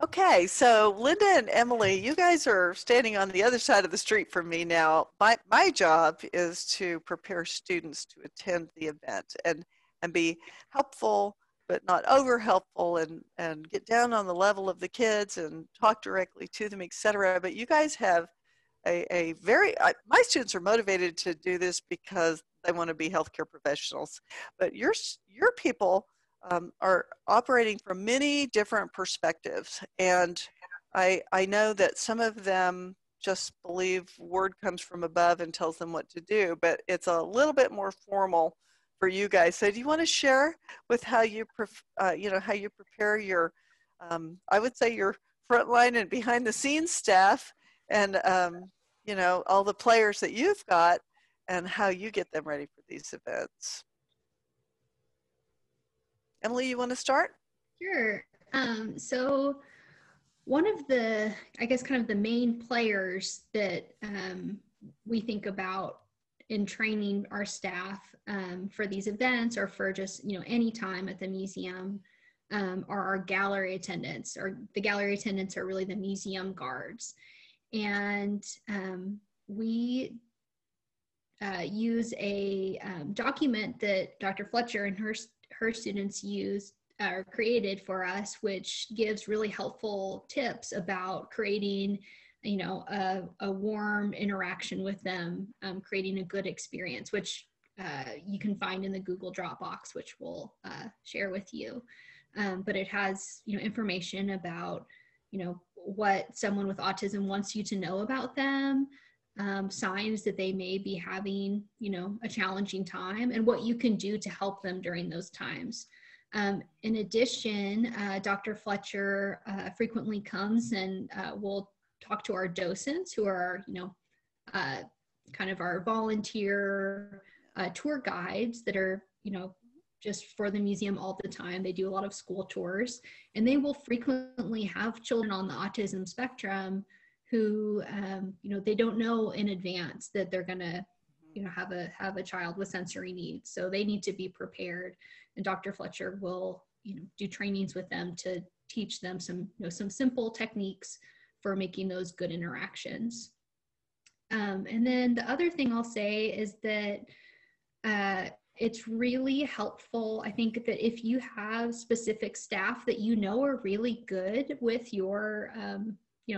Okay, so Linda and Emily, you guys are standing on the other side of the street from me now. My job is to prepare students to attend the event and be helpful, but not over helpful, and get down on the level of the kids and talk directly to them, etc. But you guys have a very, my students are motivated to do this because they want to be healthcare professionals. But your people are operating from many different perspectives. And I know that some of them just believe word comes from above and tells them what to do, but it's a little bit more formal for you guys. So do you want to share with how you, how you prepare your, I would say your frontline and behind the scenes staff and, all the players that you've got and how you get them ready for these events? Emily, you want to start? Sure. So one of the, I guess, kind of the main players that we think about in training our staff for these events or for just, any time at the museum are our gallery attendants. Or the gallery attendants are really the museum guards. And we use a document that Dr. Fletcher and her students used or created for us, which gives really helpful tips about creating, a warm interaction with them, creating a good experience, which you can find in the Google Dropbox, which we'll share with you. But it has, information about, what someone with autism wants you to know about them, signs that they may be having, a challenging time, and what you can do to help them during those times. In addition, Dr. Fletcher frequently comes and will talk to our docents who are, kind of our volunteer tour guides that are, just for the museum all the time. They do a lot of school tours, and they will frequently have children on the autism spectrum who, they don't know in advance that they're gonna, have a child with sensory needs. So they need to be prepared. And Dr. Fletcher will, do trainings with them to teach them some, some simple techniques for making those good interactions. And then the other thing I'll say is that it's really helpful, I think, that if you have specific staff that are really good with your,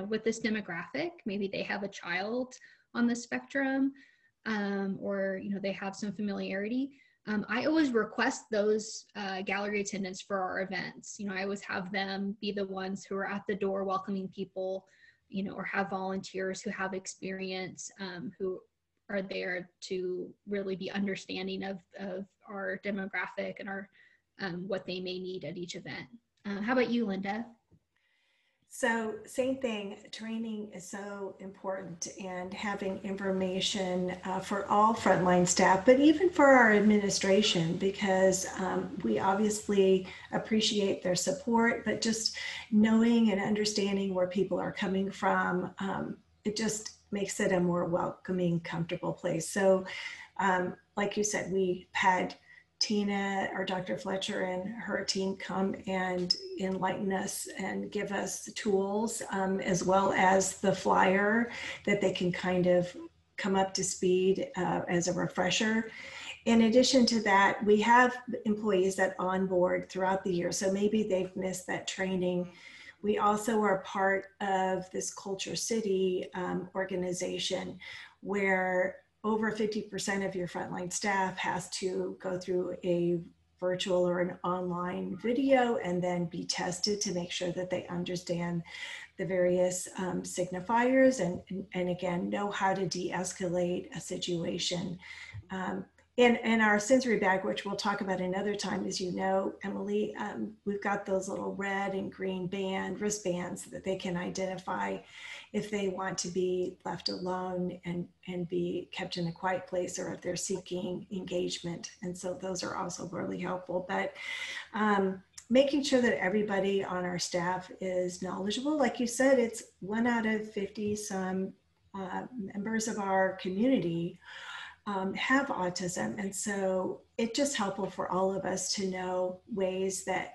with this demographic, maybe they have a child on the spectrum, or, they have some familiarity. I always request those gallery attendants for our events. I always have them be the ones who are at the door welcoming people, or have volunteers who have experience, who are there to really be understanding of our demographic and our what they may need at each event. How about you, Linda? So same thing, training is so important, and having information for all frontline staff, but even for our administration, because we obviously appreciate their support, but just knowing and understanding where people are coming from, it just makes it a more welcoming, comfortable place. So like you said, we had Tina or Dr. Fletcher and her team come and enlighten us and give us the tools, as well as the flyer that they can kind of come up to speed as a refresher. In addition to that, we have employees that onboard throughout the year. So maybe they've missed that training. We also are part of this Culture City organization, where over 50% of your frontline staff has to go through a virtual or an online video and then be tested to make sure that they understand the various signifiers and again, know how to de-escalate a situation. In our sensory bag, which we'll talk about another time, as you know, Emily, we've got those little red and green wristbands that they can identify if they want to be left alone and be kept in a quiet place, or if they're seeking engagement. And so those are also really helpful. But making sure that everybody on our staff is knowledgeable. Like you said, it's 1 out of 50 some members of our community have autism. And so it's just helpful for all of us to know ways that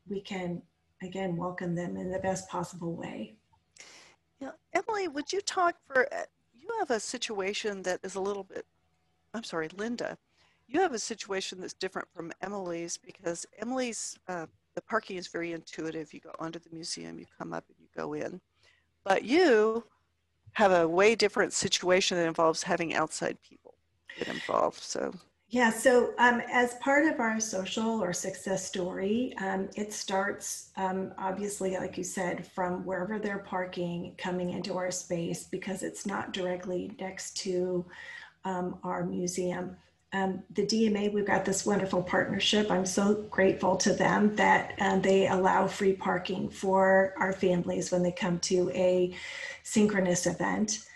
we can again, welcome them in the best possible way. Yeah, Emily, would you talk for, you have a situation that is a little bit, I'm sorry, Linda, you have a situation that's different from Emily's because Emily's, the parking is very intuitive. You go onto the museum, you come up and you go in. But you have a way different situation that involves having outside people get involved. So, Yeah, so as part of our social or success story, it starts obviously, like you said, from wherever they're parking, coming into our space because it's not directly next to our museum. The DMA, we've got this wonderful partnership. I'm so grateful to them that they allow free parking for our families when they come to a synchronous event.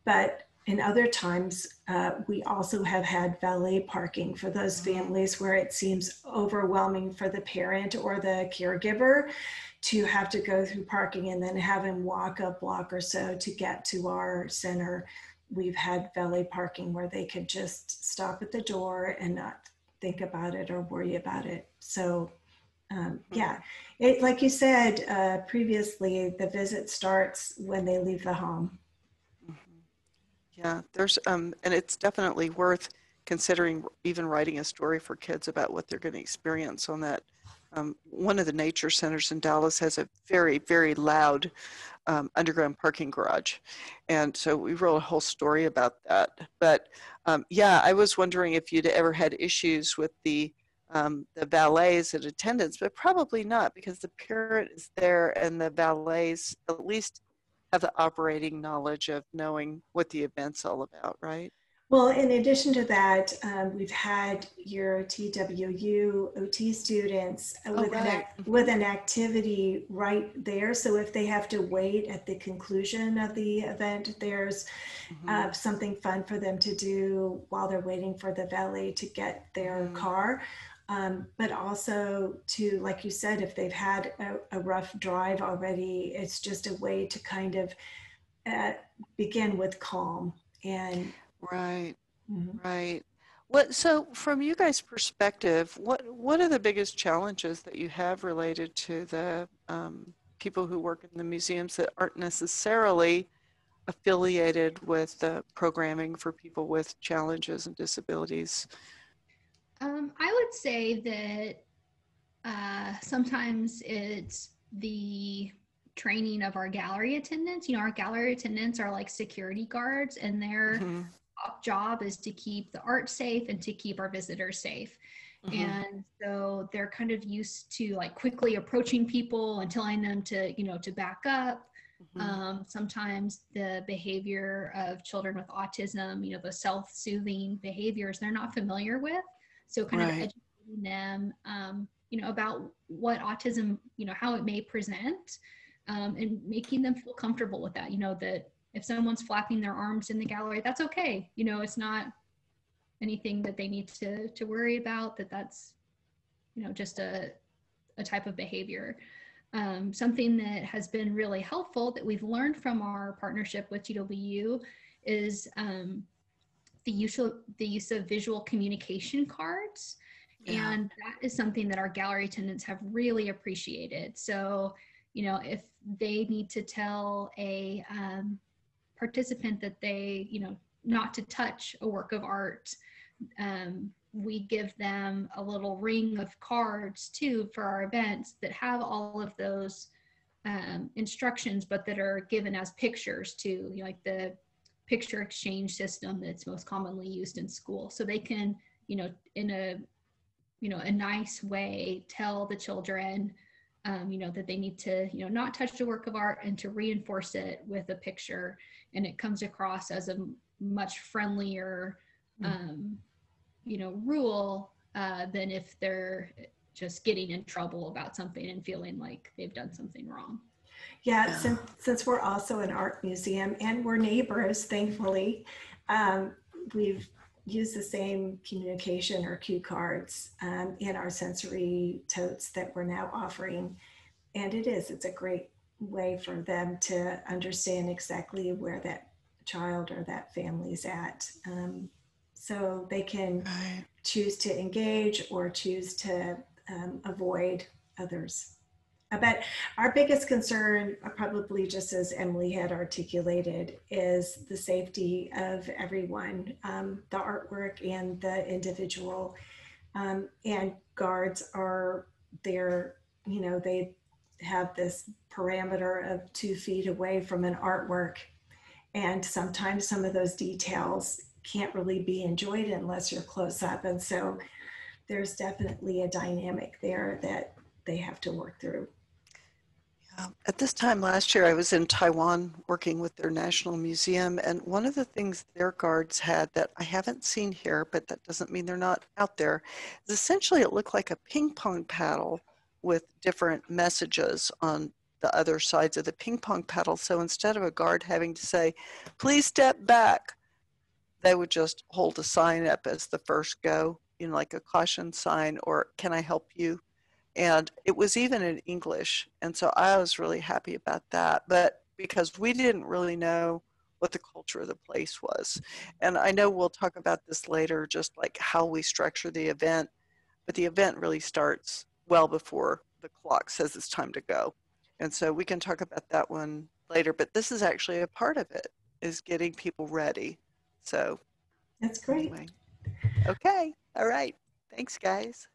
But in other times, we also have had valet parking for those families where it seems overwhelming for the parent or the caregiver to have to go through parking and then have him walk a block or so to get to our center. We've had valet parking where they could just stop at the door and not think about it or worry about it. So yeah, like you said previously, the visit starts when they leave the home. yeah, there's, and it's definitely worth considering even writing a story for kids about what they're going to experience on that. One of the nature centers in Dallas has a very, very loud underground parking garage. And so we wrote a whole story about that. But yeah, I was wondering if you'd ever had issues with the valets and attendants, but probably not because the parent is there and the valets at least have the operating knowledge of knowing what the event's all about, right? Well, in addition to that, we've had your TWU OT students Oh, right. with an activity right there. So if they have to wait at the conclusion of the event, there's something fun for them to do while they're waiting for the valet to get their car. But also to, like you said, if they've had a rough drive already, it's just a way to kind of begin with calm and Right. Right. So from you guys' perspective, what are the biggest challenges that you have related to the people who work in the museums that aren't necessarily affiliated with the programming for people with challenges and disabilities? I would say that sometimes it's the training of our gallery attendants. Our gallery attendants are like security guards, and their top job is to keep the art safe and to keep our visitors safe. And so they're kind of used to like quickly approaching people and telling them to, to back up. Sometimes the behavior of children with autism, the self-soothing behaviors they're not familiar with. So kind of educating them, about what autism, how it may present, and making them feel comfortable with that, that if someone's flapping their arms in the gallery, that's okay. It's not anything that they need to worry about, that's, just a type of behavior. Something that has been really helpful that we've learned from our partnership with TWU is the use of visual communication cards. Yeah. And that is something that our gallery attendants have really appreciated. So, if they need to tell a participant that they, not to touch a work of art, we give them a little ring of cards too for our events that have all of those instructions, but that are given as pictures too, like the picture exchange system that's most commonly used in school. So they can, in a nice way, tell the children, that they need to, not touch the work of art and to reinforce it with a picture. And it comes across as a much friendlier, rule than if they're just getting in trouble about something and feeling like they've done something wrong. Yeah, since we're also an art museum and we're neighbors, thankfully, we've used the same communication or cue cards in our sensory totes that we're now offering. And it's a great way for them to understand exactly where that child or that family's at. So they can choose to engage or choose to avoid others. But our biggest concern, probably just as Emily had articulated, is the safety of everyone, the artwork and the individual. And guards are there, you know, they have this parameter of 2 feet away from an artwork. And sometimes some of those details can't really be enjoyed unless you're close up. And so there's definitely a dynamic there that they have to work through. At this time last year, I was in Taiwan working with their National Museum, and one of the things their guards had that I haven't seen here, but that doesn't mean they're not out there, is essentially it looked like a ping pong paddle with different messages on the other sides of the ping pong paddle. So instead of a guard having to say, please step back, they would just hold a sign up as the first go, you know, like a caution sign or can I help you? And it was even in English. And so I was really happy about that. But because we didn't really know what the culture of the place was. And I know we'll talk about this later, just like how we structure the event. But the event really starts well before the clock says it's time to go. And so we can talk about that one later. But this is actually a part of it, is getting people ready. So That's great. anyway. Okay. All right. Thanks, guys.